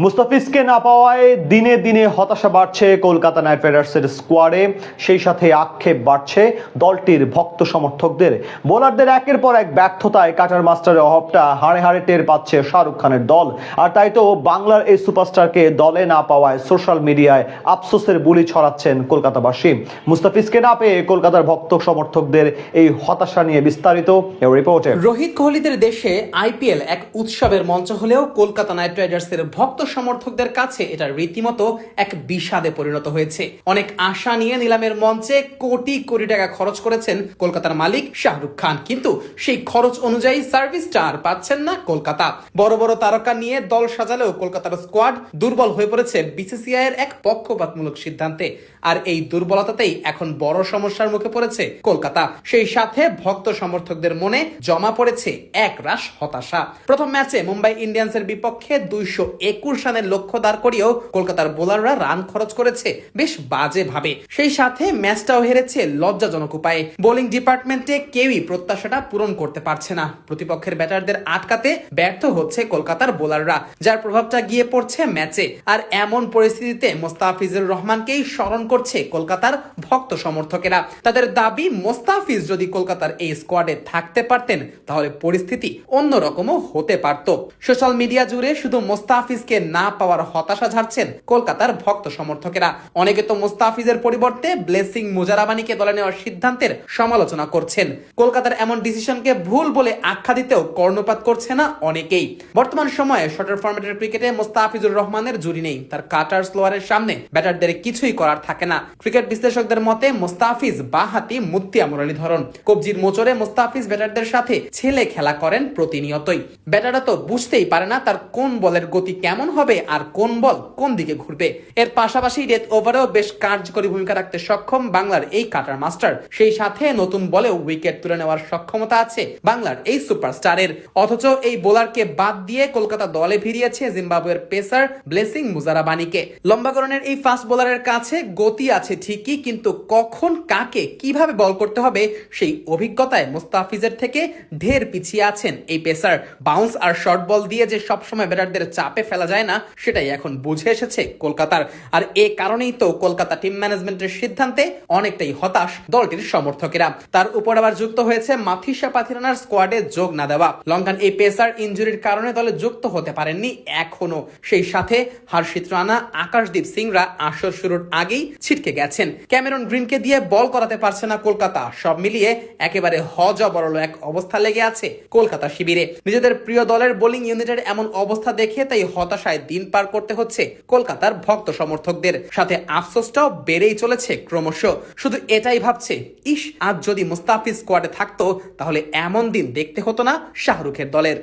মুস্তাফিজকে না পাওয়ায় দিনে দিনে হতাশা বাড়ছে কলকাতা নাইট রাইডার্সের স্কোয়াডে। সেই সাথে আক্ষেপ বাড়ছে দলটির ভক্ত সমর্থকদের। বোলারদের একের পর এক ব্যর্থতায় কাটার মাস্টারের অভাবটা হাড়ে হাড়ে টের পাচ্ছে শাহরুখ খানের দল। আর তাই তো বাংলার এই সুপারস্টারকে দলে না পাওয়ায় সোশ্যাল মিডিয়ায় আফসোসের বুলি ছড়াচ্ছেন কলকাতাবাসী। মুস্তাফিজকে না পেয়ে কলকাতার ভক্ত সমর্থকদের এই হতাশা নিয়ে বিস্তারিত রিপোর্টে। রোহিত কোহলিদের দেশে আইপিএল এক উৎসবের মঞ্চ হলেও কলকাতা নাইট রাইডার্সের ভক্ত সমর্থকদের কাছে এটা রীতিমতো এক বিষাদে পরিণত হয়েছে। অনেক আশা নিয়ে নিলামের মঞ্চে কোটি কোটি টাকা খরচ করেছেন কলকাতার মালিক শাহরুখ খান, কিন্তু সেই খরচ অনুযায়ী সার্ভিসটা আর পাচ্ছেন না কলকাতা। বড় বড় তারকা নিয়ে দল সাজালেও কলকাতার স্কোয়াড দুর্বল হয়ে পড়েছে বিসিসিআই এর এক পক্ষপাতমূলক সিদ্ধান্তে। আর এই দুর্বলতাতেই এখন বড় সমস্যার মুখে পড়েছে কলকাতা। সেই সাথে ভক্ত সমর্থকদের মনে জমা পড়েছে এক রাশ হতাশা। প্রথম ম্যাচে মুম্বাই ইন্ডিয়ান্সের বিপক্ষে 221 রানের লক্ষ্য দাঁড় করিয়েও কলকাতার বোলাররা রান খরচ করেছে বেশ বাজে ভাবে। সেই সাথে ম্যাচটাও হেরেছে লজ্জাজনক উপায়ে। বোলিং ডিপার্টমেন্টে কেউই প্রত্যাশাটা পূরণ করতে পারছে না। প্রতিপক্ষের ব্যাটারদের আটকাতে ব্যর্থ হচ্ছে কলকাতার বোলাররা, যার প্রভাবটা গিয়ে পড়ছে ম্যাচে। আর এমন পরিস্থিতিতে মোস্তাফিজুর রহমানকেই স্মরণ করছে কলকাতার ভক্ত সমর্থকেরা। তাদের দাবি, মোস্তাফিজ যদি কলকাতার এই স্কোয়াডে থাকতে পারতেন তাহলে পরিস্থিতি অন্যরকমও হতে পারত। সোশ্যাল মিডিয়া জুড়ে শুধু মোস্তাফিজকে না পাওয়ার হতাশা ঝাড়ছেন কলকাতার ভক্ত সমর্থকেরা। অনেকে তো মোস্তাফিজের পরিবর্তে ব্লেসিং মুজারাবানিকে দলে নেওয়ার সিদ্ধান্তের সমালোচনা করছেন। কলকাতার এমন ডিসিশনকে ভুল বলে আখ্যা দিতেও কর্ণপাত করছে না অনেকেই। বর্তমান সময়ে শর্টার ফরম্যাটের ক্রিকেটে মোস্তাফিজুর রহমানের জুড়ি নেই। তার কাটার স্লোয়ারের সামনে ব্যাটারদের কিছুই করার থাকে না। ক্রিকেট বিশ্লেষকদের মতে মোস্তাফিজ বাঁহাতি মুত্তিয়া মুরলীধরন। কবজির মোচড়ে মোস্তাফিজ ব্যাটারদের সাথে ছেলে খেলা করেন প্রতিনিয়তই। ব্যাটাররা তো বুঝতেই পারে না তার কোন বলের গতি কেমন হবে আর কোন বল কোন দিকে ঘুরবে। এর পাশাপাশি ডেথ ওভারেও বেশ কার্যকরী ভূমিকা রাখতে সক্ষম বাংলার এই কাটার মাস্টার। সেই সাথে নতুন বলেও উইকেট তুলে নেওয়ার সক্ষমতা আছে বাংলার এই সুপারস্টারের। অথচ এই বোলারকে বাদ দিয়ে কলকাতা দলে ফিরিয়েছে জিম্বাবুয়ের পেসার ব্লেসিং মুজারাবানিকে। লম্বাকরণের এই ফাস্ট বোলারের কাছে গতি আছে ঠিকই, কিন্তু কখন কাকে কিভাবে বল করতে হবে সেই অভিজ্ঞতায় মোস্তাফিজের থেকে ঢের পিছিয়ে আছেন এই পেসার। বাউন্স আর শর্ট বল দিয়ে যে সবসময় ব্যাটারদের চাপে ফেলা যায় না, সেটাই এখন বুঝে এসেছে কলকাতার। আর এ কারণেই তো কলকাতা টিম ম্যানেজমেন্টের সিদ্ধান্তে অনেকটাই হতাশ দলটির সমর্থকেরা। তার উপর আবার যুক্ত হয়েছে মাথিসা পাথিরানার স্কোয়াডে যোগ না দেওয়া। লঙ্কান এই পেসার ইনজুরির কারণে দলে যুক্ত হতে পারেননি এখনো। সেই সাথে হর্ষিত রানা, আকাশদীপ সিংরা আসর শুরুর আগেই ছিটকে গেছেন। ক্যামেরন গ্রিনকে দিয়ে বল করাতে পারছে না কলকাতা। সব মিলিয়ে একেবারে হজবরল এক অবস্থা লেগে আছে কলকাতা শিবিরে। নিজেদের প্রিয় দলের বোলিং ইউনিটের এমন অবস্থা দেখে তাই হতাশায় দিন পার করতে হচ্ছে কলকাতার ভক্ত সমর্থকদের। সাথে আফসোসটাও বেড়েই চলেছে ক্রমশ। শুধু এটাই ভাবছে, ইস, আজ যদি মুস্তাফিজ স্কোয়াডে থাকতো তাহলে এমন দিন দেখতে হতো না শাহরুখের দলের।